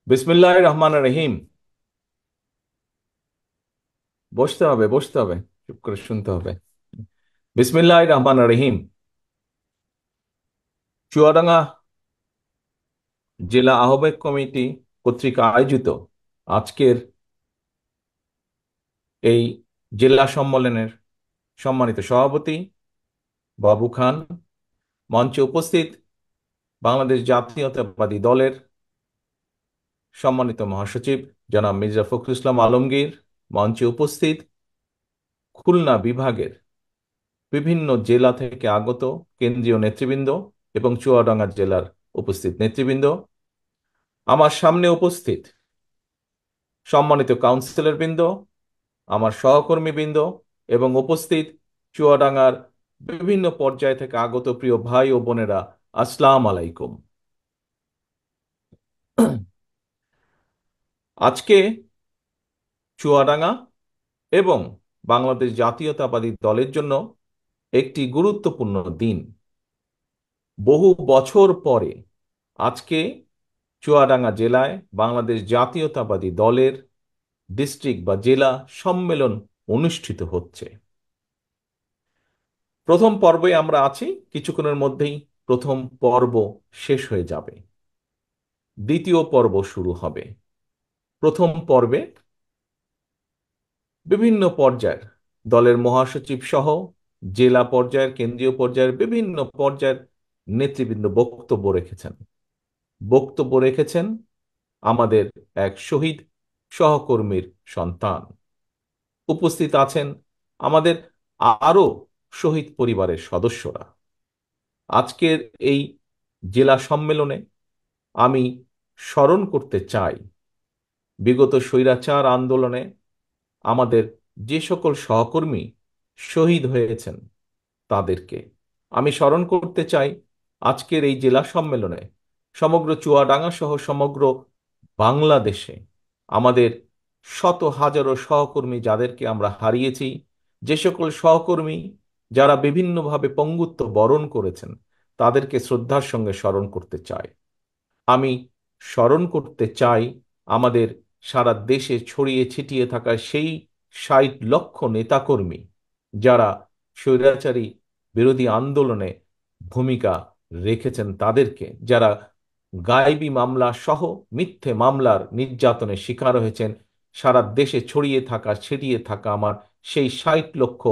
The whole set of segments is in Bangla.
বিসমিল্লাহির রহমানির রহিম। বসতে হবে, বসতে হবে, চুপ করে শুনতে হবে। বিসমিল্লাহির রহমানির রহিম। চুয়াডাঙ্গা জেলা আহ্বায়ক কমিটি কর্তৃক আয়োজিত আজকের এই জেলা সম্মেলনের সম্মানিত সভাপতি বাবু খান, মঞ্চে উপস্থিত বাংলাদেশ জাতীয়তাবাদী দলের সম্মানিত মহাসচিব জনাব মির্জা ফখরুল ইসলাম আলমগীর, মঞ্চে উপস্থিত খুলনা বিভাগের বিভিন্ন জেলা থেকে আগত কেন্দ্রীয় নেতৃবৃন্দ এবং চুয়াডাঙ্গা জেলার উপস্থিত নেতৃবৃন্দ, আমার সামনে উপস্থিত সম্মানিত কাউন্সিলর বৃন্দ, আমার সহকর্মী বৃন্দ এবং উপস্থিত চুয়াডাঙ্গার বিভিন্ন পর্যায় থেকে আগত প্রিয় ভাই ও বোনেরা, আসসালাম আলাইকুম। আজকে চুয়াডাঙ্গা এবং বাংলাদেশ জাতীয়তাবাদী দলের জন্য একটি গুরুত্বপূর্ণ দিন। বহু বছর পরে আজকে চুয়াডাঙ্গা জেলায় বাংলাদেশ জাতীয়তাবাদী দলের ডিস্ট্রিক্ট বা জেলা সম্মেলন অনুষ্ঠিত হচ্ছে। প্রথম পর্বে আমরা আছি, কিছুক্ষণের মধ্যেই প্রথম পর্ব শেষ হয়ে যাবে, দ্বিতীয় পর্ব শুরু হবে। প্রথম পর্বে বিভিন্ন পর্যায়ের দলের মহাসচিব সহ জেলা পর্যায়ের, কেন্দ্রীয় পর্যায়ের বিভিন্ন পর্যায়ের নেতৃবৃন্দ বক্তব্য রেখেছেন আমাদের এক শহীদ সহকর্মীর সন্তান। উপস্থিত আছেন আমাদের আরো শহীদ পরিবারের সদস্যরা। আজকের এই জেলা সম্মেলনে আমি স্মরণ করতে চাই বিগত স্বৈরাচার আন্দোলনে আমাদের যে সকল সহকর্মী শহীদ হয়েছেন তাদেরকে। আমি স্মরণ করতে চাই আজকের এই জেলা সম্মেলনে সমগ্র চুয়াডাঙ্গা সহ সমগ্র বাংলাদেশে আমাদের শত হাজারো সহকর্মী যাদেরকে আমরা হারিয়েছি, যে সকল সহকর্মী যারা বিভিন্নভাবে পঙ্গুত্ব বরণ করেছেন, তাদেরকে শ্রদ্ধার সঙ্গে স্মরণ করতে চাই। আমি স্মরণ করতে চাই আমাদের সারা দেশে ছড়িয়ে ছিটিয়ে থাকা সেই 60 লক্ষ নেতাকর্মী যারা স্বৈরাচারী বিরোধী আন্দোলনে ভূমিকা রেখেছেন, তাদেরকে যারা গায়েবী মামলা সহ মিথ্যে মামলার নির্যাতনের শিকার হয়েছেন। সারা দেশে ছড়িয়ে থাকা ছিটিয়ে থাকা আমার সেই 60 লক্ষ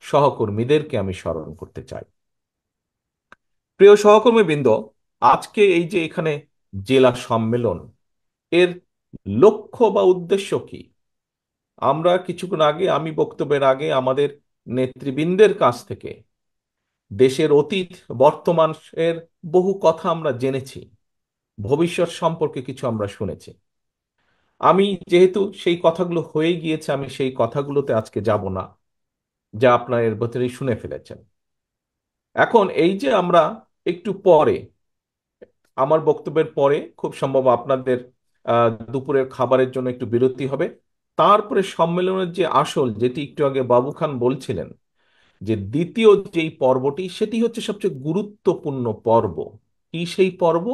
সহকর্মীদেরকে আমি স্মরণ করতে চাই। প্রিয় সহকর্মীবৃন্দ, আজকে এই যে এখানে জেলা সম্মেলন, এর লক্ষ্য বা উদ্দেশ্য কি? আমরা কিছুক্ষণ আগে, আমি বক্তব্যের আগে আমাদের নেতৃবৃন্দের কাছ থেকে দেশের অতীত বর্তমানের বহু কথা আমরা জেনেছি, ভবিষ্যৎ সম্পর্কে কিছু আমরা শুনেছি। আমি যেহেতু সেই কথাগুলো হয়ে গিয়েছে, আমি সেই কথাগুলোতে আজকে যাব না, যা আপনার এর ভেতরেই শুনে ফেলেছেন। এখন এই যে আমরা একটু পরে, আমার বক্তব্যের পরে খুব সম্ভব আপনাদের দুপুরের খাবারের জন্য একটু বিরতি হবে। তারপরে সম্মেলনের যে আসল, যেটি একটু আগে বাবু খান বলছিলেন, যে দ্বিতীয় যেই পর্বটি, সেটি হচ্ছে সবচেয়ে গুরুত্বপূর্ণ পর্ব। কি সেই পর্ব?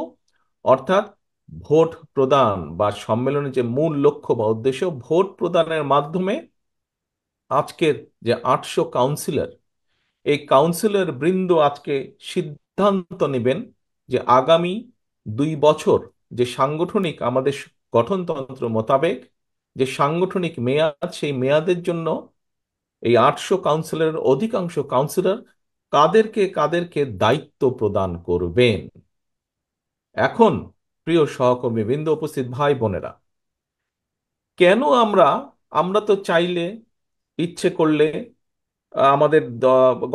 অর্থাৎ ভোট প্রদান, বা সম্মেলনের যে মূল লক্ষ্য বা উদ্দেশ্য, ভোট প্রদানের মাধ্যমে আজকের যে 800 কাউন্সিলর, এই কাউন্সিলর বৃন্দ আজকে সিদ্ধান্ত নেবেন যে আগামী 2 বছর যে সাংগঠনিক আমাদের গঠনতন্ত্র মোতাবেক যে সাংগঠনিক মেয়াদ, সেই মেয়াদের জন্য এই 800 কাউন্সিলরের অধিকাংশ কাউন্সিলর কাদেরকে কাদেরকে দায়িত্ব প্রদান করবেন। এখন প্রিয় সহকর্মী বৃন্দ, উপস্থিত ভাই বোনেরা, কেন আমরা আমরা তো চাইলে, ইচ্ছে করলে, আমাদের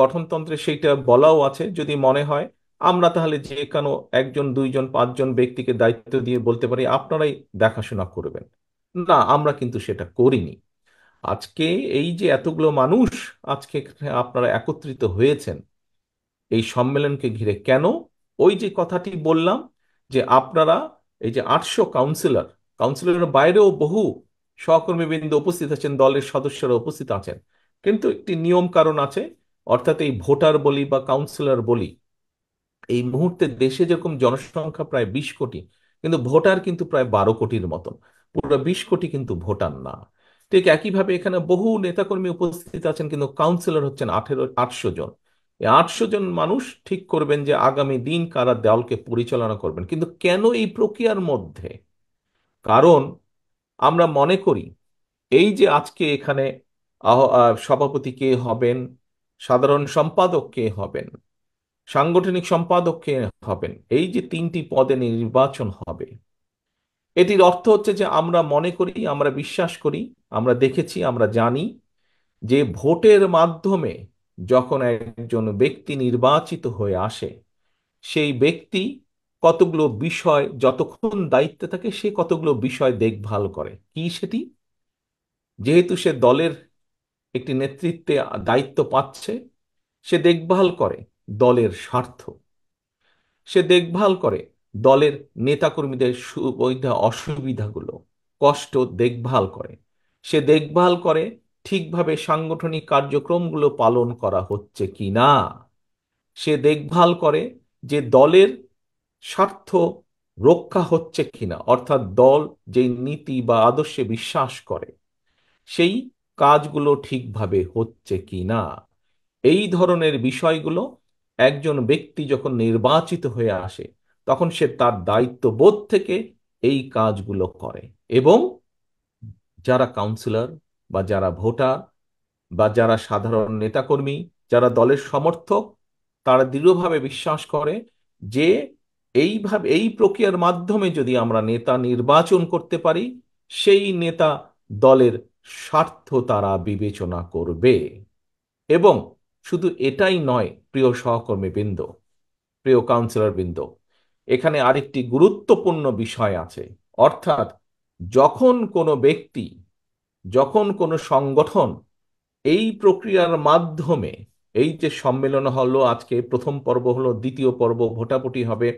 গঠনতন্ত্রে সেইটা বলাও আছে, যদি মনে হয় আমরা তাহলে যে কোনো একজন, দুইজন, পাঁচজন ব্যক্তিকে দায়িত্ব দিয়ে বলতে পারি আপনারাই দেখাশোনা করবেন। না, আমরা কিন্তু সেটা করিনি। আজকে এই যে এতগুলো মানুষ আজকে এখানে আপনারা একত্রিত হয়েছেন এই সম্মেলনকে ঘিরে, কেন? ওই যে কথাটি বললাম, যে আপনারা এই যে 800 কাউন্সিলর, কাউন্সিলরের বাইরেও বহু সহকর্মীবৃন্দ উপস্থিত আছেন, দলের সদস্যরা উপস্থিত আছেন, কিন্তু একটি নিয়ম কারণ আছে। অর্থাৎ এই ভোটার বলি বা কাউন্সিলর বলি, এই মুহূর্তে দেশে যেরকম জনসংখ্যা প্রায় 20 কোটি, কিন্তু ভোটার কিন্তু প্রায় 12 কোটির মতন, পুরো 20 কোটি কিন্তু ভোটার না। ঠিক একইভাবে এখানে বহু নেতাকর্মী উপস্থিত আছেন, কিন্তু কাউন্সিলর হচ্ছেন 800 জন। এই 800 জন মানুষ ঠিক করবেন যে আগামী দিন কারা দলকে পরিচালনা করবেন। কিন্তু কেন এই প্রক্রিয়ার মধ্যে? কারণ আমরা মনে করি এই যে আজকে এখানে সভাপতি কে হবেন, সাধারণ সম্পাদক কে হবেন, সাংগঠনিক সম্পাদক কে হবেন, এই যে 3টি পদে নির্বাচন হবে, এটির অর্থ হচ্ছে যে আমরা মনে করি, আমরা বিশ্বাস করি, আমরা দেখেছি, আমরা জানি যে ভোটের মাধ্যমে যখন একজন ব্যক্তি নির্বাচিত হয়ে আসে, সেই ব্যক্তি কতগুলো বিষয়, যতক্ষণ দায়িত্বে থাকে সে কতগুলো বিষয় দেখভাল করে। কি সেটি? যেহেতু সে দলের একটি নেতৃত্বে দায়িত্ব পাচ্ছে, সে দেখভাল করে দলের স্বার্থ, সে দেখভাল করে দলের নেতাকর্মীদের সুবিধা অসুবিধাগুলো, কষ্ট দেখভাল করে, সে দেখভাল করে ঠিকভাবে সাংগঠনিক কার্যক্রমগুলো পালন করা হচ্ছে কিনা, সে দেখভাল করে যে দলের স্বার্থ রক্ষা হচ্ছে কিনা, অর্থাৎ দল যেই নীতি বা আদর্শে বিশ্বাস করে সেই কাজগুলো ঠিকভাবে হচ্ছে কিনা। এই ধরনের বিষয়গুলো একজন ব্যক্তি যখন নির্বাচিত হয়ে আসে তখন সে তার দায়িত্ববোধ থেকে এই কাজগুলো করে। এবং যারা কাউন্সিলর বা যারা ভোটার বা যারা সাধারণ নেতাকর্মী, যারা দলের সমর্থক, তারা দৃঢ়ভাবে বিশ্বাস করে যে এইভাবে এই প্রক্রিয়ার মাধ্যমে যদি আমরা নেতা নির্বাচন করতে পারি, সেই নেতা দলের স্বার্থ তারা বিবেচনা করবে। এবং শুধু এটাই নয়, প্রিয় সহকর্মী বৃন্দ, প্রিয় কাউন্সিলর বৃন্দ, এখানে আরেকটি গুরুত্বপূর্ণ বিষয় আছে। অর্থাৎ যখন কোনো ব্যক্তি, যখন কোনো সংগঠন এই প্রক্রিয়ার মাধ্যমে, এই যে সম্মেলন হলো আজকে, প্রথম পর্ব হলো, দ্বিতীয় পর্ব ভোটাভুটি হবে,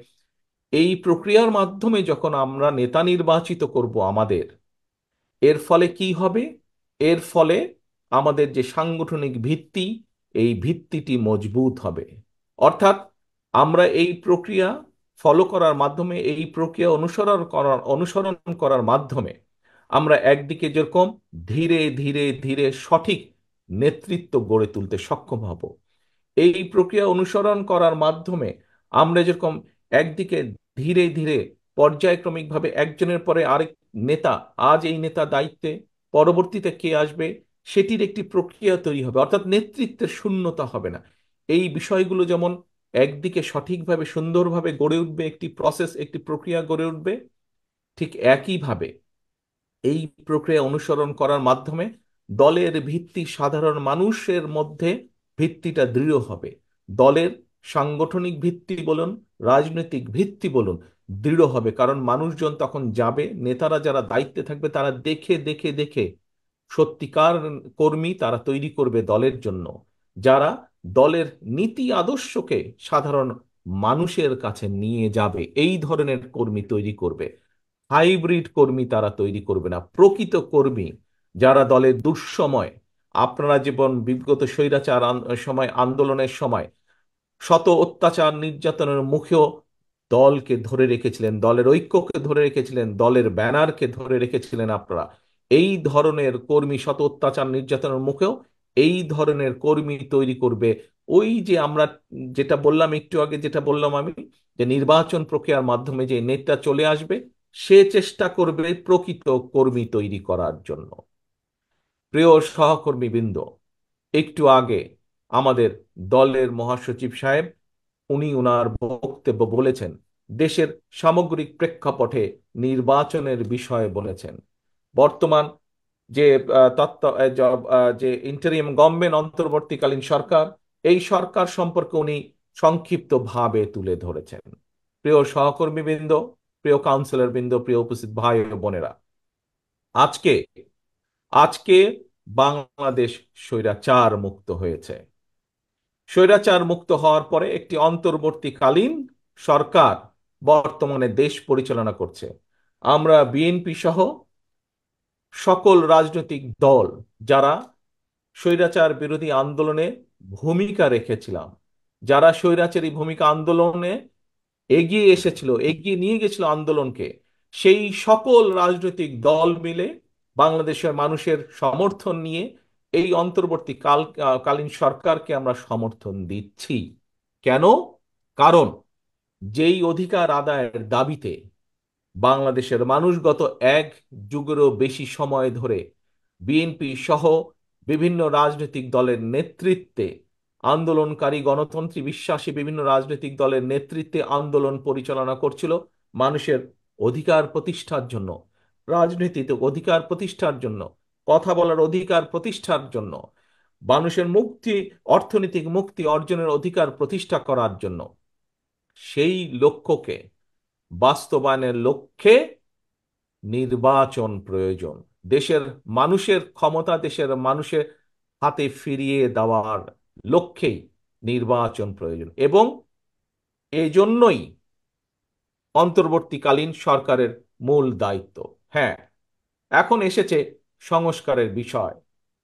এই প্রক্রিয়ার মাধ্যমে যখন আমরা নেতা নির্বাচিত করব আমাদের, এর ফলে কি হবে? এর ফলে আমাদের যে সাংগঠনিক ভিত্তি, এই ভিত্তিটি মজবুত হবে। অর্থাৎ আমরা এই প্রক্রিয়া ফলো করার মাধ্যমে, এই প্রক্রিয়া অনুসরণ করার মাধ্যমে আমরা একদিকে যেরকম ধীরে ধীরে ধীরে সঠিক নেতৃত্ব গড়ে তুলতে সক্ষম হব, এই প্রক্রিয়া অনুসরণ করার মাধ্যমে আমরা যেরকম একদিকে ধীরে ধীরে পর্যায়ক্রমিকভাবে একজনের পরে আরেক নেতা, আজ এই নেতা দায়িত্বে, পরবর্তীতে কে আসবে সেটির একটি প্রক্রিয়া তৈরি হবে, অর্থাৎ নেতৃত্বের শূন্যতা হবে না। এই বিষয়গুলো যেমন একদিকে সঠিকভাবে সুন্দরভাবে গড়ে উঠবে, একটি প্রসেস, একটি প্রক্রিয়া গড়ে উঠবে, ঠিক একইভাবে এই প্রক্রিয়া অনুসরণ করার মাধ্যমে দলের ভিত্তি, সাধারণ মানুষের মধ্যে ভিত্তিটা দৃঢ় হবে। দলের সাংগঠনিক ভিত্তি বলুন, রাজনৈতিক ভিত্তি বলুন, দৃঢ় হবে। কারণ মানুষজন তখন যাবে, নেতারা যারা দায়িত্বে থাকবে তারা দেখে দেখে দেখে সত্যিকার কর্মী তারা তৈরি করবে দলের জন্য, যারা দলের নীতি আদর্শকে সাধারণ মানুষের কাছে নিয়ে যাবে। এই ধরনের কর্মী তৈরি করবে। হাইব্রিড কর্মী তারা তৈরি করবে না, প্রকৃত কর্মী যারা দলের দুঃসময়, আপনারা জীবন বিগত স্বৈরাচার সময়, আন্দোলনের সময় শত অত্যাচার নির্যাতনের মুখেও দলকে ধরে রেখেছিলেন, দলের ঐক্যকে ধরে রেখেছিলেন, দলের ব্যানারকে ধরে রেখেছিলেন আপনারা। এই ধরনের কর্মী শত অত্যাচার নির্যাতনের মুখেও এই ধরনের কর্মী তৈরি করবে। ওই যে আমরা যেটা বললাম একটু আগে, যেটা বললাম আমি, যে নির্বাচন প্রক্রিয়ার মাধ্যমে যে নেতা চলে আসবে, সে চেষ্টা করবে প্রকৃত কর্মী তৈরি করার জন্য। প্রিয় সহকর্মী বৃন্দ, একটু আগে আমাদের দলের মহাসচিব সাহেব, উনি ওনার বক্তব্য বলেছেন, দেশের সামগ্রিক প্রেক্ষাপটে নির্বাচনের বিষয়ে বলেছেন। বর্তমান যে যে ইন্টারিম গভর্নমেন্ট, অন্তর্বর্তীকালীন সরকার, এই সরকার সম্পর্কে উনি সংক্ষিপ্ত ভাবে তুলে ধরেছেন। প্রিয় সহকর্মী বৃন্দ, প্রিয় কাউন্সিলর বৃন্দ, প্রিয় উপস্থিত ভাই ও বোনেরা, আজকে আজকে বাংলাদেশ স্বৈরাচার মুক্ত হয়েছে। স্বৈরাচার মুক্ত হওয়ার পরে একটি অন্তর্বর্তীকালীন সরকার বর্তমানে দেশ পরিচালনা করছে। আমরা বিএনপি সহ সকল রাজনৈতিক দল যারা স্বৈরাচার বিরোধী আন্দোলনে ভূমিকা রেখেছিলাম, যারা স্বৈরাচারী ভূমিকা আন্দোলনে এগিয়ে এসেছিল, এগিয়ে নিয়ে গেছিল আন্দোলনকে, সেই সকল রাজনৈতিক দল মিলে বাংলাদেশের মানুষের সমর্থন নিয়ে এই কালীন সরকারকে আমরা সমর্থন দিচ্ছি। কেন? কারণ যেই অধিকার আদায়ের দাবিতে বাংলাদেশের মানুষ গত এক যুগেরও বেশি সময় ধরে বিএনপি সহ বিভিন্ন রাজনৈতিক দলের নেতৃত্বে আন্দোলনকারী গণতন্ত্রী বিশ্বাসী বিভিন্ন রাজনৈতিক দলের নেতৃত্বে আন্দোলন পরিচালনা করছিল মানুষের অধিকার প্রতিষ্ঠার জন্য, রাজনৈতিক অধিকার প্রতিষ্ঠার জন্য, কথা বলার অধিকার প্রতিষ্ঠার জন্য, মানুষের মুক্তি, অর্থনৈতিক মুক্তি অর্জনের অধিকার প্রতিষ্ঠা করার জন্য। সেই লক্ষ্যকে বাস্তবায়নের লক্ষ্যে নির্বাচন প্রয়োজন। দেশের মানুষের ক্ষমতা দেশের মানুষের হাতে ফিরিয়ে দেওয়ার লক্ষ্যেই নির্বাচন প্রয়োজন, এবং এজন্যই অন্তর্বর্তীকালীন সরকারের মূল দায়িত্ব। হ্যাঁ, এখন এসেছে সংস্কারের বিষয়।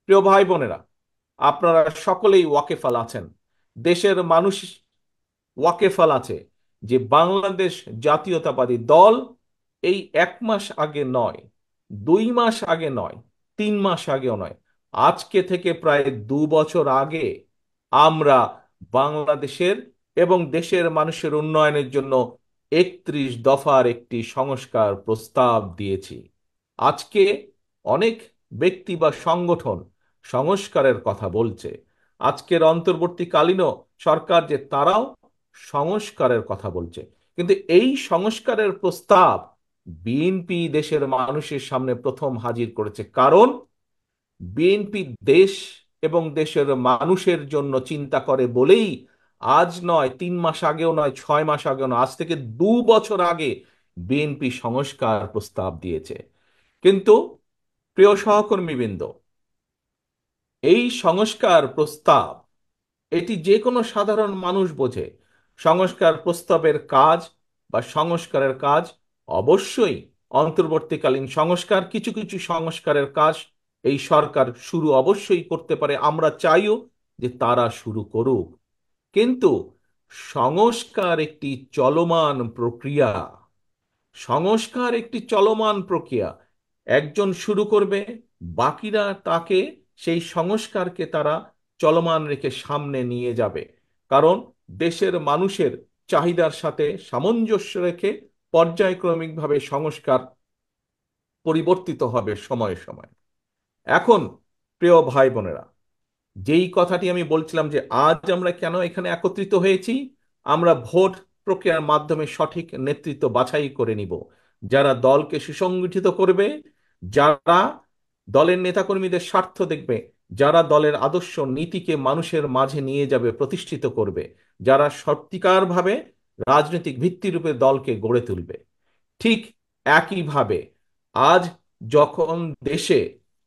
প্রিয় ভাই বোনেরা, আপনারা সকলেই ওয়াকেফাল আছেন, দেশের মানুষ ওয়াকেফাল আছে যে বাংলাদেশ জাতীয়তাবাদী দল এই 1 মাস আগে নয়, 2 মাস আগে নয়, 3 মাস আগেও নয়, আজকে থেকে প্রায় 2 বছর আগে আমরা বাংলাদেশের এবং দেশের মানুষের উন্নয়নের জন্য 31 দফার একটি সংস্কার প্রস্তাব দিয়েছি। আজকে অনেক ব্যক্তি বা সংগঠন সংস্কারের কথা বলছে। আজকের অন্তর্বর্তীকালীন সরকার যে তারাও সংস্কারের কথা বলছে, কিন্তু এই সংস্কারের প্রস্তাব বিএনপি দেশের মানুষের সামনে প্রথম হাজির করেছে। কারণ বিএনপি দেশ এবং দেশের মানুষের জন্য চিন্তা করে বলেই আজ নয়, 3 মাস আগেও নয়, 6 মাস আগেও নয়, আজ থেকে 2 বছর আগে বিএনপি সংস্কার প্রস্তাব দিয়েছে। কিন্তু প্রিয় সহকর্মীবৃন্দ, এই সংস্কার প্রস্তাব এটি যে কোনো সাধারণ মানুষ বোঝে। সংস্কার প্রস্তাবের কাজ বা সংস্কারের কাজ অবশ্যই অন্তর্বর্তীকালীন সংস্কার, কিছু কিছু সংস্কারের কাজ এই সরকার শুরু অবশ্যই করতে পারে, আমরা চাইও যে তারা শুরু করুক। কিন্তু সংস্কার একটি চলমান প্রক্রিয়া। সংস্কার একটি চলমান প্রক্রিয়া। একজন শুরু করবে, বাকিরা তাকে, সেই সংস্কারকে তারা চলমান রেখে সামনে নিয়ে যাবে। কারণ দেশের মানুষের চাহিদার সাথে সামঞ্জস্য রেখে পর্যায়ক্রমিকভাবে সংস্কার পরিবর্তিত হবে সময়ে সময়ে। এখন প্রিয় ভাই বোনেরা, যেই কথাটি আমি বলছিলাম যে আজ আমরা কেন এখানে একত্রিত হয়েছি, আমরা ভোট প্রক্রিয়ার মাধ্যমে সঠিক নেতৃত্ব বাছাই করে নিব, যারা দলকে সুসংগঠিত করবে, যারা দলের নেতাকর্মীদের স্বার্থ দেখবে, যারা দলের আদর্শ নীতিকে মানুষের মাঝে নিয়ে যাবে, প্রতিষ্ঠিত করবে, যারা সত্যিকারভাবে রাজনৈতিক ভিত্তিরূপে দলকে গড়ে তুলবে। ঠিক একইভাবে আজ যখন দেশে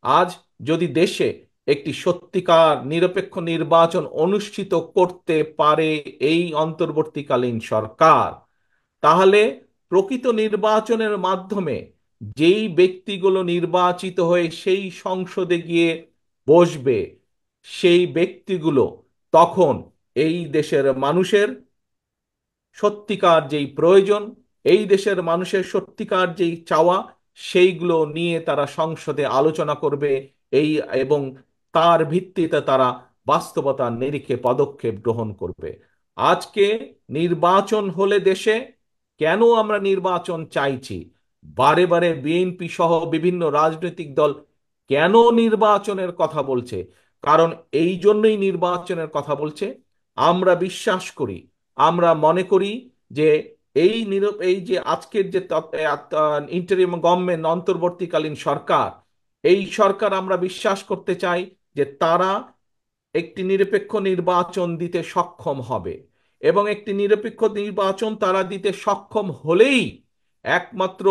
আজ যদি দেশে একটি সত্যিকার নিরপেক্ষ নির্বাচন অনুষ্ঠিত করতে পারে এই অন্তর্বর্তীকালীন সরকার, তাহলে প্রকৃত নির্বাচনের মাধ্যমে যেই ব্যক্তিগুলো নির্বাচিত হয়ে সেই সংসদে গিয়ে বসবে, সেই ব্যক্তিগুলো তখন এই দেশের মানুষের সত্যিকার যেই প্রয়োজন, এই দেশের মানুষের সত্যিকার যেই চাওয়া, সেইগুলো নিয়ে তারা সংসদে আলোচনা করবে, এই এবং তার ভিত্তিতে তারা বাস্তবতার নিরিখে পদক্ষেপ গ্রহণ করবে। আজকে নির্বাচন হলে দেশে, কেন আমরা নির্বাচন চাইছি, বারে বারে বিএনপি সহ বিভিন্ন রাজনৈতিক দল কেন নির্বাচনের কথা বলছে, কারণ এই জন্যই নির্বাচনের কথা বলছে। আমরা বিশ্বাস করি, আমরা মনে করি যে এই যে আজকের যে ইন্টারিম গভর্নমেন্ট, অন্তর্বর্তীকালীন সরকার, এই সরকার আমরা বিশ্বাস করতে চাই যে তারা একটি নিরপেক্ষ নির্বাচন দিতে সক্ষম হবে, এবং একটি নিরপেক্ষ নির্বাচন তারা দিতে সক্ষম হলেই একমাত্র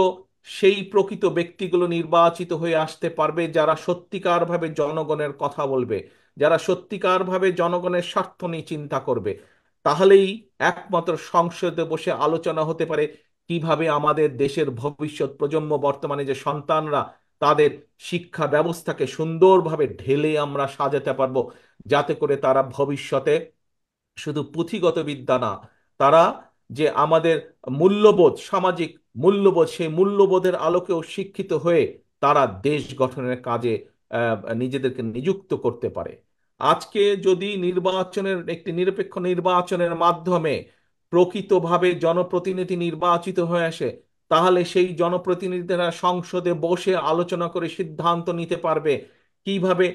সেই প্রকৃত ব্যক্তিগুলো নির্বাচিত হয়ে আসতে পারবে যারা সত্যিকারভাবে জনগণের কথা বলবে, যারা সত্যিকারভাবে জনগণের স্বার্থ নিয়ে চিন্তা করবে। তাহলেই একমাত্র সংসদে বসে আলোচনা হতে পারে কিভাবে আমাদের দেশের ভবিষ্যৎ প্রজন্ম, বর্তমানে যে সন্তানরা, তাদের শিক্ষা ব্যবস্থাকে সুন্দরভাবে ঢেলে আমরা সাজাতে পারবো, যাতে করে তারা ভবিষ্যতে শুধু পুঁথিগত বিদ্যা না, তারা যে আমাদের মূল্যবোধ, সামাজিক মূল্যবোধ, সেই মূল্যবোধের আলোকেও শিক্ষিত হয়ে তারা দেশ গঠনের কাজে নিজেদেরকে নিযুক্ত করতে পারে। আজকে যদি নির্বাচনের, একটি নিরপেক্ষ নির্বাচনের মাধ্যমে প্রকৃতভাবে জনপ্রতিনিধি নির্বাচিত হয়ে আসে, তাহলে সেই জনপ্রতিনিধিরা সংসদে বসে আলোচনা করে সিদ্ধান্ত নিতে পারবে কিভাবে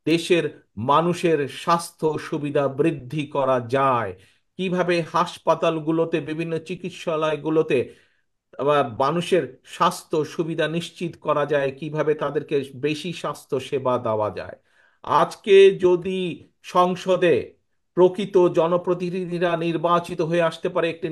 দেশের মানুষের স্বাস্থ্য সুবিধা বৃদ্ধি করা যায়, কিভাবে হাসপাতালগুলোতে, বিভিন্ন চিকিৎসালয়গুলোতে আবার মানুষের স্বাস্থ্য সুবিধা নিশ্চিত করা যায়, কিভাবে তাদেরকে বেশি স্বাস্থ্য সেবা দেওয়া যায়। আজকে যদি সংসদে প্রকৃত জনপ্রতিনিধিরা নির্বাচিত হয়ে আসতে পারে একটি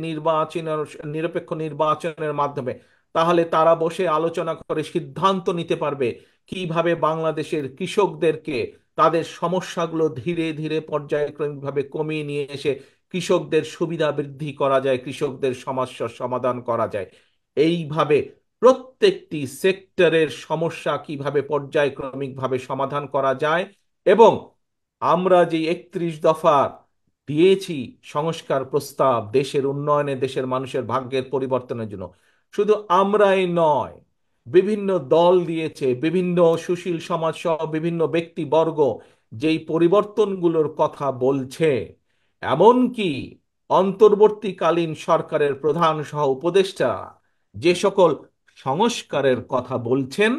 নিরপেক্ষ নির্বাচনের মাধ্যমে, তাহলে তারা বসে আলোচনা করে সিদ্ধান্ত নিতে পারবে কিভাবে বাংলাদেশের কৃষকদেরকে তাদের সমস্যাগুলো ধীরে ধীরে পর্যায়ক্রমিকভাবে কমিয়ে নিয়ে এসে কৃষকদের সুবিধা বৃদ্ধি করা যায়, কৃষকদের সমস্যার সমাধান করা যায়। এইভাবে প্রত্যেকটি সেক্টরের সমস্যা কিভাবে পর্যায়ক্রমিকভাবে সমাধান করা যায়। এবং আমরা যে 31 দফা দিয়েছি সংস্কার প্রস্তাব দেশের উন্নয়নে, দেশের মানুষের ভাগ্যের পরিবর্তনের জন্য, শুধু আমরাই নয়, বিভিন্ন দল দিয়েছে, বিভিন্ন সুশীল সমাজ সহ বিভিন্ন ব্যক্তিবর্গ যেই পরিবর্তনগুলোর কথা বলছে, এমনকি অন্তর্বর্তীকালীন সরকারের প্রধান সহ উপদেষ্টা যে সকল সংস্কারের কথা বলছেন,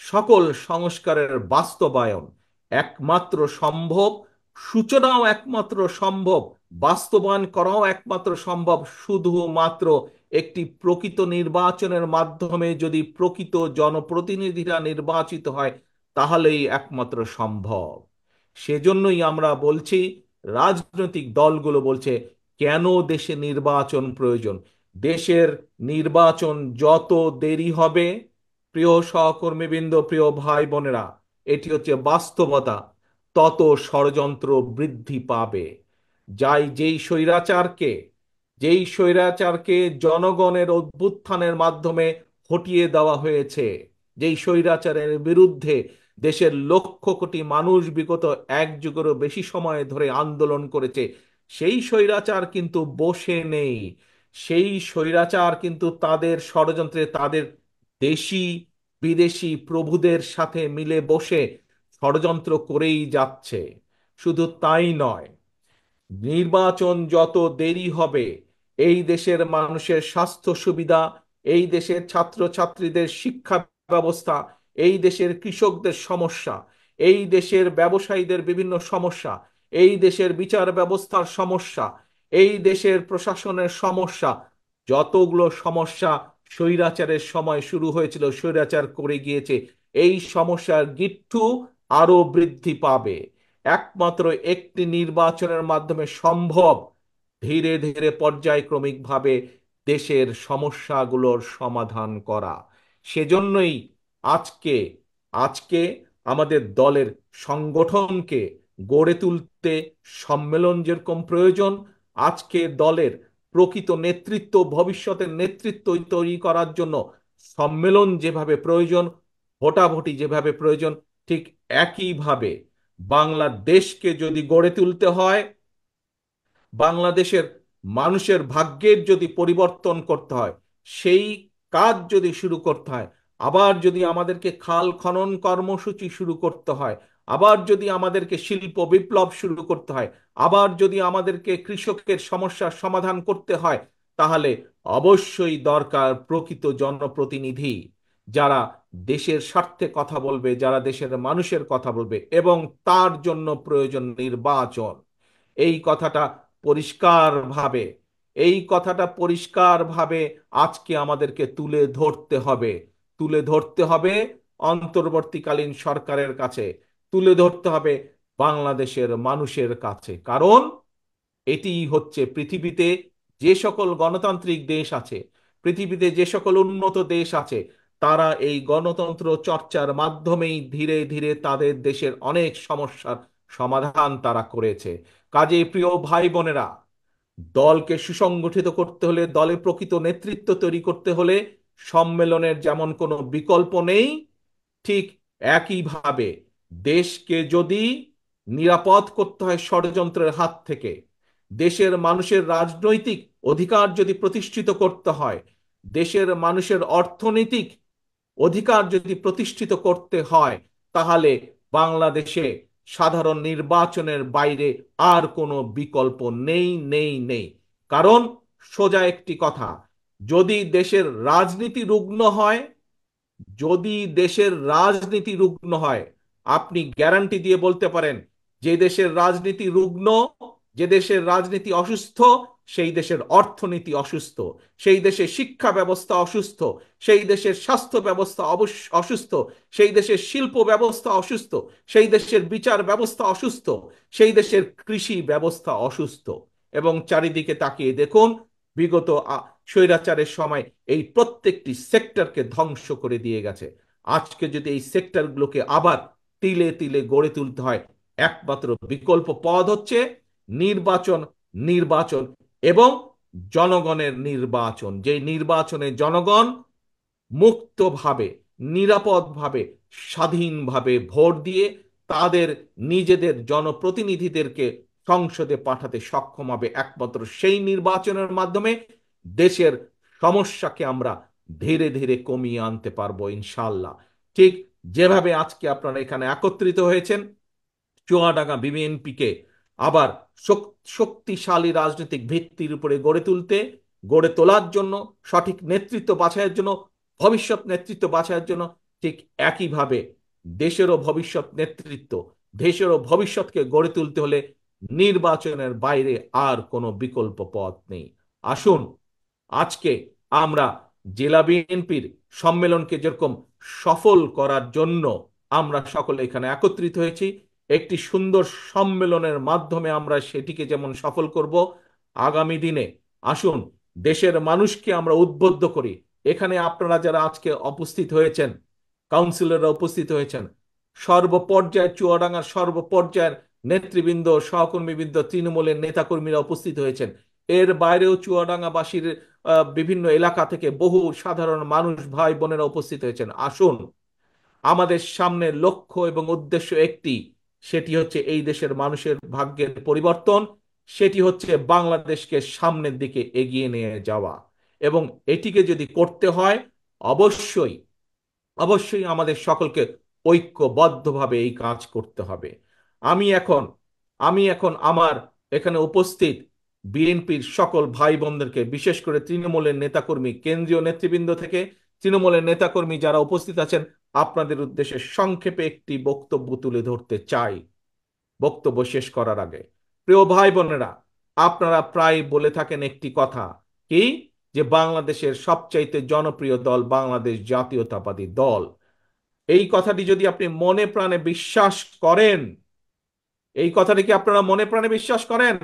সকল সংস্কারের বাস্তবায়ন একমাত্র সম্ভব, সূচনাও একমাত্র সম্ভব, বাস্তবায়ন করাও একমাত্র সম্ভব শুধুমাত্র একটি প্রকৃত নির্বাচনের মাধ্যমে। যদি প্রকৃত জনপ্রতিনিধিরা নির্বাচিত হয়, তাহলেই একমাত্র সম্ভব। সেজন্যই আমরা বলছি, রাজনৈতিক দলগুলো বলছে কেন দেশে নির্বাচন প্রয়োজন। দেশের নির্বাচন যত দেরি হবে, প্রিয় সহকর্মীবৃন্দ, প্রিয় ভাই বোনেরা, এটি হচ্ছে বাস্তবতা, তত ষড়যন্ত্র বৃদ্ধি পাবে। যেই স্বৈরাচারকে জনগণের অভ্যুত্থানের মাধ্যমে হটিয়ে দেওয়া হয়েছে, যেই স্বৈরাচারের বিরুদ্ধে দেশের লক্ষ কোটি মানুষ বিগত এক যুগেরও বেশি সময় ধরে আন্দোলন করেছে, সেই স্বৈরাচার কিন্তু বসে নেই। সেই স্বৈরাচার কিন্তু তাদের ষড়যন্ত্রে, তাদের দেশি বিদেশি প্রভুদের সাথে মিলে বসে ষড়যন্ত্র করেই যাচ্ছে। শুধু তাই নয়, নির্বাচন যত দেরি হবে, এই দেশের মানুষের স্বাস্থ্য সুবিধা, এই দেশের ছাত্রছাত্রীদের শিক্ষা ব্যবস্থা, এই দেশের কৃষকদের সমস্যা, এই দেশের ব্যবসায়ীদের বিভিন্ন সমস্যা, এই দেশের বিচার ব্যবস্থার সমস্যা, এই দেশের প্রশাসনের সমস্যা, যতগুলো সমস্যা স্বৈরাচারের সময় শুরু হয়েছিল, স্বৈরাচার করে গিয়েছে, এই সমস্যার গিট্টু আরো বৃদ্ধি পাবে। একমাত্র একটি নির্বাচনের মাধ্যমে সম্ভব ধীরে ধীরে পর্যায়ক্রমিকভাবে দেশের সমস্যাগুলোর সমাধান করা। সেজন্যই আজকে আজকে আমাদের দলের সংগঠনকে গড়ে তুলতে সম্মেলন যেরকম প্রয়োজন, আজকে দলের প্রকৃত নেতৃত্ব, ভবিষ্যতের নেতৃত্ব তৈরি করার জন্য সম্মেলন যেভাবে প্রয়োজন, ভোটাভুটি যেভাবে প্রয়োজন, ঠিক একইভাবে বাংলাদেশকে যদি গড়ে তুলতে হয়, বাংলাদেশের মানুষের ভাগ্যের যদি পরিবর্তন করতে হয়, সেই কাজ যদি শুরু করতে হয়, আবার যদি আমাদেরকে খাল খনন কর্মসূচি শুরু করতে হয়, আবার যদি আমাদেরকে শিল্প বিপ্লব শুরু করতে হয়, আবার যদি আমাদেরকে কৃষকের সমস্যার সমাধান করতে হয়, তাহলে অবশ্যই দরকার প্রকৃত জনপ্রতিনিধি, যারা দেশের স্বার্থে কথা বলবে, যারা দেশের মানুষের কথা বলবে, এবং তার জন্য প্রয়োজন নির্বাচন। এই কথাটা পরিষ্কারভাবে এই কথাটা পরিষ্কারভাবে আজকে আমাদেরকে তুলে ধরতে হবে। তুলে ধরতে হবে অন্তর্বর্তীকালীন সরকারের কাছে, তুলে ধরতে হবে বাংলাদেশের মানুষের কাছে। কারণ এটি হচ্ছে পৃথিবীতে যে সকল গণতান্ত্রিক দেশ আছে, পৃথিবীতে যে সকল উন্নত দেশ আছে, তারা এই গণতন্ত্র চর্চার মাধ্যমেই ধীরে ধীরে তাদের দেশের অনেক সমস্যার সমাধান তারা করেছে। কাজে প্রিয় ভাই বোনেরা, দলকে সুসংগঠিত করতে হলে, দলে প্রকৃত নেতৃত্ব তৈরি করতে হলে সম্মেলনের যেমন কোনো বিকল্প নেই, ঠিক একইভাবে দেশকে যদি নিরাপদ করতে হয় ষড়যন্ত্রের হাত থেকে, দেশের মানুষের রাজনৈতিক অধিকার যদি প্রতিষ্ঠিত করতে হয়, দেশের মানুষের অর্থনৈতিক অধিকার যদি প্রতিষ্ঠিত করতে হয়, তাহলে বাংলাদেশে সাধারণ নির্বাচনের বাইরে আর কোনো বিকল্প নেই, নেই, নেই। কারণ সোজা একটি কথা, যদি দেশের রাজনীতি রুগ্ন হয়, যদি দেশের রাজনীতি রুগ্ন হয়, আপনি গ্যারান্টি দিয়ে বলতে পারেন, যে দেশের রাজনীতি রুগ্ন, যে দেশের রাজনীতি অসুস্থ, সেই দেশের অর্থনীতি অসুস্থ, সেই দেশের শিক্ষা ব্যবস্থা অসুস্থ, সেই দেশের স্বাস্থ্য ব্যবস্থা অসুস্থ, সেই দেশের শিল্প ব্যবস্থা অসুস্থ, সেই দেশের বিচার ব্যবস্থা অসুস্থ, সেই দেশের কৃষি ব্যবস্থা অসুস্থ। এবং চারিদিকে তাকিয়ে দেখুন, বিগত স্বৈরাচারের সময় এই প্রত্যেকটি সেক্টরকে ধ্বংস করে দিয়ে গেছে। আজকে যদি এই সেক্টরগুলোকে আবার তিলে তিলে গড়ে তুলতে হয়, একমাত্র বিকল্প পথ হচ্ছে নির্বাচন, নির্বাচন এবং জনগণের নির্বাচন। যে নির্বাচনে জনগণ মুক্তভাবে, নিরাপদভাবে, স্বাধীনভাবে ভোট দিয়ে তাদের নিজেদের জনপ্রতিনিধিদেরকে সংসদে পাঠাতে সক্ষম হবে। একমাত্র সেই নির্বাচনের মাধ্যমে দেশের সমস্যাকে আমরা ধীরে ধীরে কমিয়ে আনতে পারবো ইনশাল্লাহ। ঠিক যেভাবে আজকে আপনারা এখানে একত্রিত হয়েছেন, চুয়াডাঙ্গা বিএনপিকে আবার শক্তিশালী রাজনৈতিক ভিত্তির উপরে গড়ে তোলার জন্য, সঠিক নেতৃত্ব বাছাইয়ের জন্য, ভবিষ্যৎ নেতৃত্ব বাছাইয়ের জন্য, ঠিক একইভাবে দেশেরও ভবিষ্যৎ নেতৃত্ব, দেশেরও ভবিষ্যৎকে গড়ে তুলতে হলে নির্বাচনের বাইরে আর কোনো বিকল্প পথ নেই। আসুন, আজকে আমরা জেলা বিএনপির সম্মেলনকে যেরকম সফল করার জন্য আমরা সকলে এখানে একত্রিত হয়েছি, একটি সুন্দর সম্মেলনের মাধ্যমে আমরা সেটিকে যেমন সফল করব, আগামী দিনে আসুন দেশের মানুষকে আমরা উদ্বুদ্ধ করি। এখানে আপনারা যারা আজকে উপস্থিত হয়েছেন, কাউন্সিলররা উপস্থিত হয়েছেন, সর্বপর্যায়ের চুয়াডাঙ্গার সর্বপর্যায়ের নেতৃবৃন্দ, সহকর্মীবৃন্দ, তৃণমূলের নেতাকর্মীরা উপস্থিত হয়েছেন। এর বাইরেও চুয়াডাঙ্গাবাসীর বিভিন্ন এলাকা থেকে বহু সাধারণ মানুষ, ভাই বোনেরা উপস্থিত হয়েছেন। আসুন, আমাদের সামনে লক্ষ্য এবং উদ্দেশ্য একটি, সেটি হচ্ছে এই দেশের মানুষের ভাগ্যের পরিবর্তন, সেটি হচ্ছে বাংলাদেশকে সামনের দিকে এগিয়ে নিয়ে যাওয়া। এবং এটিকে যদি করতে হয়, অবশ্যই অবশ্যই আমাদের সকলকে ঐক্যবদ্ধভাবে এই কাজ করতে হবে। আমি এখন আমি এখন আমার এখানে উপস্থিত বিএনপির সকল ভাই বোনদেরকে, বিশেষ করে তৃণমূলের নেতাকর্মী, কেন্দ্রীয় নেতৃবৃন্দ থেকে তৃণমূলের নেতাকর্মী যারা উপস্থিত আছেন, আপনাদের উদ্দেশ্যে সংক্ষেপে একটি বক্তব্য তুলে ধরতে চাই বক্তব্য শেষ করার আগে। প্রিয় ভাই বোনেরা, আপনারা প্রায় বলে থাকেন একটি কথা, কি, যে বাংলাদেশের সবচাইতে জনপ্রিয় দল বাংলাদেশ জাতীয়তাবাদী দল। এই কথাটি যদি আপনি মনে প্রাণে বিশ্বাস করেন, এই কথাটি কি আপনারা মনে প্রাণে বিশ্বাস করেন?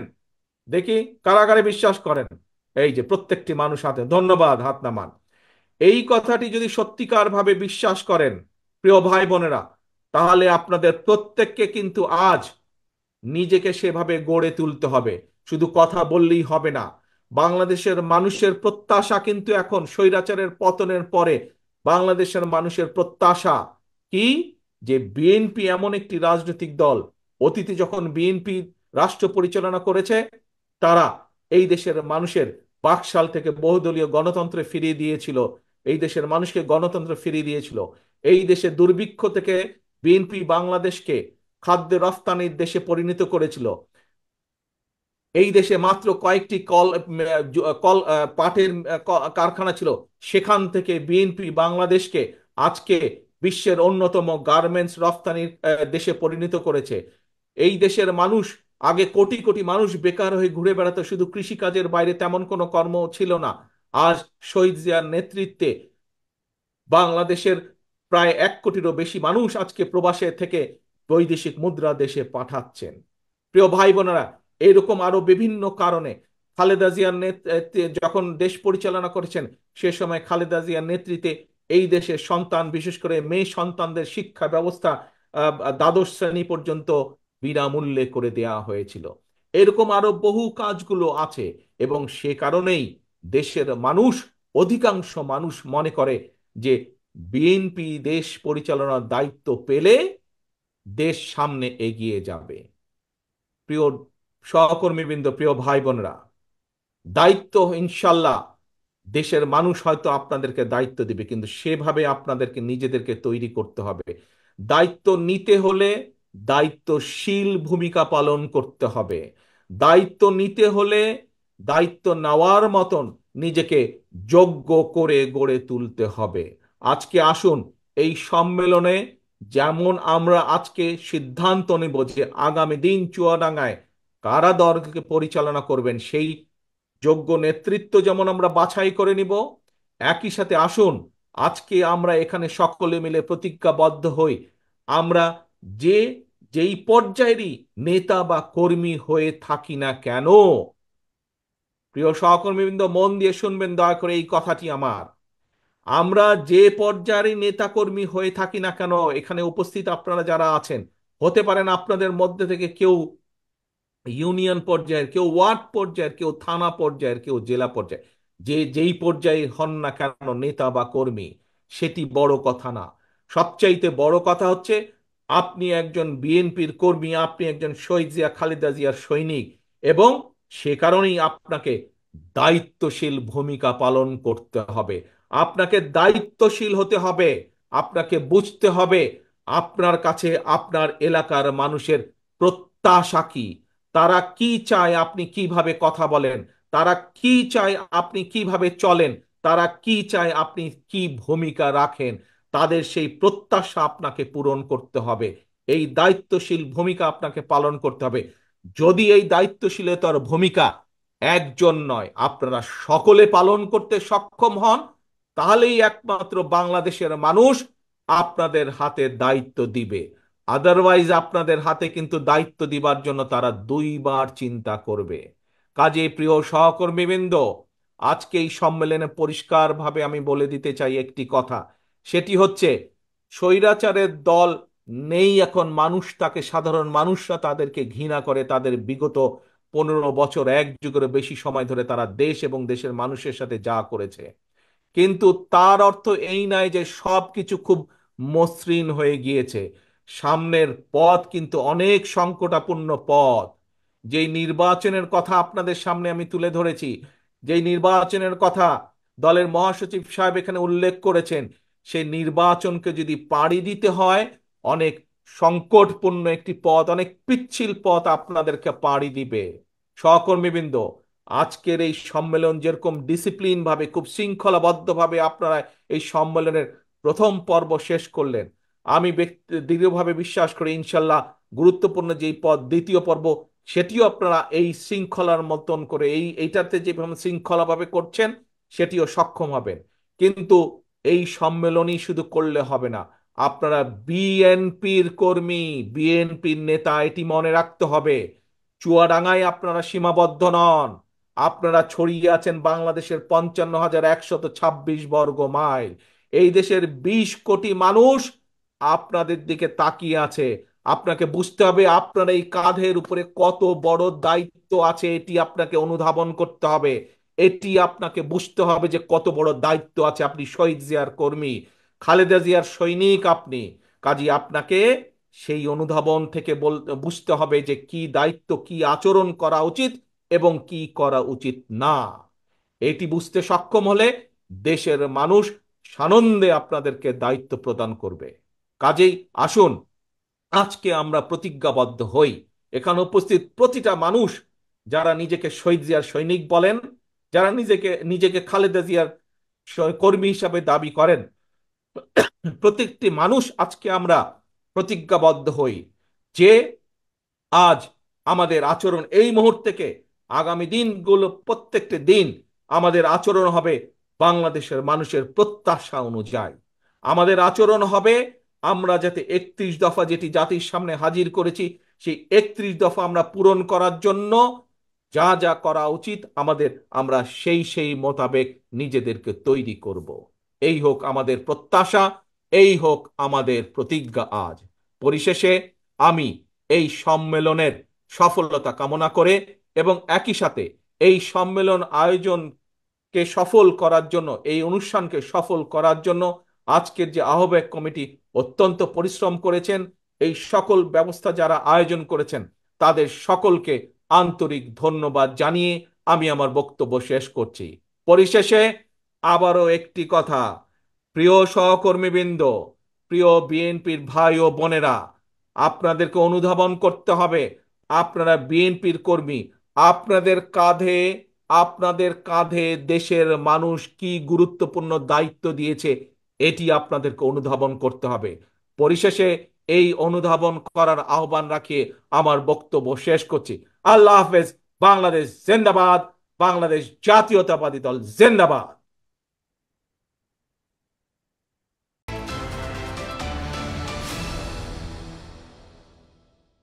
দেখি কারাগারে বিশ্বাস করেন। এই যে প্রত্যেকটি মানুষ হাতে, ধন্যবাদ, হাত নামান। এই কথাটি যদি সত্যিকার ভাবে বিশ্বাস করেন, প্রিয় ভাই বোনেরা, তাহলে আপনাদের প্রত্যেককে কিন্তু আজ নিজেকে সেভাবে গড়ে তুলতে হবে। শুধু কথা বললেই হবে না। বাংলাদেশের মানুষের প্রত্যাশা কিন্তু এখন স্বৈরাচারের পতনের পরে বাংলাদেশের মানুষের প্রত্যাশা কি, যে বিএনপি এমন একটি রাজনৈতিক দল, অতীতে যখন বিএনপি রাষ্ট্র পরিচালনা করেছে, তারা এই দেশের মানুষের বাকশাল থেকে বহুদলীয় গণতন্ত্রে ফিরিয়ে দিয়েছিল, এই দেশের মানুষকে গণতন্ত্র ফিরিয়ে দিয়েছিল। এই দেশে দুর্ভিক্ষ থেকে বিএনপি বাংলাদেশকে খাদ্য রফতানির দেশে পরিণত করেছিল। এই দেশে মাত্র কয়েকটি কল পাটের কারখানা ছিল, সেখান থেকে বিএনপি বাংলাদেশকে আজকে বিশ্বের অন্যতম গার্মেন্টস রফতানির দেশে পরিণত করেছে। এই দেশের মানুষ, আগে কোটি কোটি মানুষ বেকার হয়ে ঘুরে বেড়াতো, শুধু কৃষিকাজের বাইরে তেমন কোনো কর্ম ছিল না। আজ শহীদ জিয়ার নেতৃত্বে বাংলাদেশের প্রায় 1 কোটিরও বেশি মানুষ আজকে প্রবাসে থেকে বৈদেশিক মুদ্রা দেশে পাঠাচ্ছেন। প্রিয় ভাই বোনেরা, এরকম আরো বিভিন্ন কারণে খালেদা জিয়ার নেতৃত্বে যখন দেশ পরিচালনা করেছেন, সে সময় খালেদা জিয়ার নেতৃত্বে এই দেশের সন্তান, বিশেষ করে মেয়ে সন্তানদের শিক্ষা ব্যবস্থা দ্বাদশ শ্রেণী পর্যন্ত বিনামূল্যে করে দেয়া হয়েছিল। এরকম আরো বহু কাজগুলো আছে। এবং সে কারণেই দেশের মানুষ, অধিকাংশ মানুষ মনে করে যে বিএনপি দেশ পরিচালনার দায়িত্ব পেলে দেশ সামনে এগিয়ে যাবে। প্রিয় সহকর্মীবৃন্দ, প্রিয় ভাই বোনরা, দায়িত্ব ইনশাল্লাহ দেশের মানুষ হয়তো আপনাদেরকে দায়িত্ব দিবে, কিন্তু সেভাবে আপনাদেরকে নিজেদেরকে তৈরি করতে হবে। দায়িত্ব নিতে হলে দায়িত্বশীল ভূমিকা পালন করতে হবে। দায়িত্ব নিতে হলে দায়িত্ব নেওয়ার মতন নিজেকে যোগ্য করে গড়ে তুলতে হবে। আজকে আসুন এই সম্মেলনে যেমন আমরা আজকে সিদ্ধান্ত নেব যে আগামী দিন চুয়াডাঙ্গায় কারা দলকে পরিচালনা করবেন, সেই যোগ্য নেতৃত্ব যেমন আমরা বাছাই করে নিব, একই সাথে আসুন আজকে আমরা এখানে সকলে মিলে প্রতিজ্ঞাবদ্ধ হই, আমরা যে যেই পর্যায়েরই নেতা বা কর্মী হয়ে থাকি না কেন, প্রিয় সহকর্মীবৃন্দ মন দিয়ে শুনবেন দয়া করে এই কথাটি আমার, আমরা যে পর্যায়েরই নেতাকর্মী হয়ে থাকি না কেন, এখানে উপস্থিত আপনারা যারা আছেন, হতে পারেন আপনাদের মধ্যে থেকে কেউ ইউনিয়ন পর্যায়ের, কেউ ওয়ার্ড পর্যায়ের, কেউ থানা পর্যায়ের, কেউ জেলা পর্যায়ে, যে যেই পর্যায়ে হন না কেন নেতা বা কর্মী, সেটি বড় কথা না। সবচাইতে বড় কথা হচ্ছে আপনি একজন বিএনপির কর্মী, আপনি একজন শহীদ জিয়া খালেদা জিয়ার সৈনিক, এবং সে কারণেই আপনাকে দায়িত্বশীল ভূমিকা পালন করতে হবে। আপনাকে দায়িত্বশীল হতে হবে। আপনাকে বুঝতে হবে আপনার কাছে আপনার এলাকার মানুষের প্রত্যাশা কি, তারা কি চায় আপনি কিভাবে কথা বলেন, তারা কি চায় আপনি কিভাবে চলেন, তারা কি চায় আপনি কি ভূমিকা রাখেন, তাদের সেই প্রত্যাশা আপনাকে পূরণ করতে হবে। এই দায়িত্বশীল ভূমিকা আপনাকে পালন করতে হবে। যদি এই দায়িত্বশীলতার ভূমিকা একজন নয় আপনারা সকলে পালন করতে সক্ষম হন, তাহলেই একমাত্র বাংলাদেশের মানুষ আপনাদের হাতে দায়িত্ব দিবে। আদারওয়াইজ আপনাদের হাতে কিন্তু দায়িত্ব দিবার জন্য তারা দুইবার চিন্তা করবে। কাজে প্রিয় সহকর্মীবৃন্দ, আজকে এই সম্মেলনে পরিষ্কারভাবে আমি বলে দিতে চাই একটি কথা, সেটি হচ্ছে স্বৈরাচারের দল নেই এখন, মানুষ তাকে, সাধারণ মানুষরা তাদেরকে ঘৃণা করে। তাদের বিগত 15 বছর, এক যুগের বেশি সময় ধরে তারা দেশ এবং দেশের মানুষের সাথে যা করেছে, কিন্তু তার অর্থ এই নয় যে সবকিছু খুব মসৃণ হয়ে গিয়েছে। সামনের পথ কিন্তু অনেক সংকটাপূর্ণ পথ। যেই নির্বাচনের কথা আপনাদের সামনে আমি তুলে ধরেছি, যেই নির্বাচনের কথা দলের মহাসচিব সাহেব এখানে উল্লেখ করেছেন, সেই নির্বাচনকে যদি পাড়ি দিতে হয়, অনেক সংকটপূর্ণ একটি পথ, অনেক পিচ্ছিল পথ আপনাদেরকে পাড়ি দিবে। সহকর্মীবৃন্দ, আজকের এই সম্মেলন যেরকম ডিসিপ্লিন ভাবে, খুব শৃঙ্খলাবদ্ধ ভাবে আপনারা এই সম্মেলনের প্রথম পর্ব শেষ করলেন, আমি দৃঢ়ভাবে বিশ্বাস করি ইনশাল্লাহ গুরুত্বপূর্ণ যেই পদ দ্বিতীয় পর্ব, সেটিও আপনারা এই শৃঙ্খলার মতন করে, এইটাতে যেভাবে শৃঙ্খলাভাবে করছেন সেটিও সক্ষম হবেন। কিন্তু এই সম্মেলনই শুধু করলে হবে না, আপনারা বিএনপির কর্মী, বিএনপির নেতা, এটি মনে রাখতে হবে। চুয়াডাঙ্গায় আপনারা সীমাবদ্ধ নন, আপনারা ছড়িয়ে আছেন বাংলাদেশের 55,126 বর্গ মাইল। এই দেশের 20 কোটি মানুষ আপনাদের দিকে তাকিয়ে আছে। আপনাকে বুঝতে হবে আপনার এই কাঁধের উপরে কত বড় দায়িত্ব আছে, এটি আপনাকে অনুধাবন করতে হবে। এটি আপনাকে বুঝতে হবে যে কত বড় দায়িত্ব আছে। আপনি শহীদ জিয়ার কর্মী, খালেদা জিয়ার সৈনিক আপনি। কাজী আপনাকে সেই অনুধাবন থেকে বুঝতে হবে যে কি দায়িত্ব, কি আচরণ করা উচিত এবং কি করা উচিত না। এটি বুঝতে সক্ষম হলে দেশের মানুষ সানন্দে আপনাদেরকে দায়িত্ব প্রদান করবে। কাজেই আসুন আজকে আমরা প্রতিজ্ঞাবদ্ধ হই, এখানে উপস্থিত প্রতিটা মানুষ যারা নিজেকে শহীদ জিয়ার সৈনিক বলেন, যারা নিজেকে নিজেকে খালেদা জিয়ার কর্মী হিসাবে দাবি করেন, প্রত্যেকটি মানুষ আজকে আমরা প্রতিজ্ঞাবদ্ধ হই যে আজ আমাদের আচরণ, এই মুহূর্ত থেকে আগামী দিনগুলো প্রত্যেকটি দিন আমাদের আচরণ হবে বাংলাদেশের মানুষের প্রত্যাশা অনুযায়ী। আমাদের আচরণ হবে আমরা যাতে 31 দফা যেটি জাতির সামনে হাজির করেছি, সেই 31 দফা আমরা পূরণ করার জন্য যা যা করা উচিত আমাদের, আমরা সেই মোতাবেক নিজেদেরকে তৈরি করব। এই হোক আমাদের প্রত্যাশা, এই হোক আমাদের প্রতিজ্ঞা আজ। পরিশেষে আমি এই সম্মেলনের সফলতা কামনা করে এবং একই সাথে এই সম্মেলন আয়োজনকে সফল করার জন্য, এই অনুষ্ঠানকে সফল করার জন্য আজকের যে আহ্বায়ক কমিটি অত্যন্ত পরিশ্রম করেছেন, এই সকল ব্যবস্থা যারা আয়োজন করেছেন তাদের সকলকে আন্তরিক ধন্যবাদ জানিয়ে আমি আমার বক্তব্য শেষ করছি। পরিশেষে আবারও একটি কথা, প্রিয় সহকর্মীবৃন্দ, প্রিয় বিএনপির ভাই ও বোনেরা, আপনাদেরকে অনুধাবন করতে হবে, আপনারা বিএনপির কর্মী। আপনাদের কাঁধে আপনাদের কাঁধে দেশের মানুষ কি গুরুত্বপূর্ণ দায়িত্ব দিয়েছে, এটি আপনাদেরকে অনুধাবন করতে হবে। পরিশেষে এই অনুধাবন করার আহ্বান রাখিয়ে আমার বক্তব্য শেষ করছি। আল্লাহ হাফেজ। বাংলাদেশ জিন্দাবাদ। বাংলাদেশ জাতীয়তাবাদী দল জিন্দাবাদ।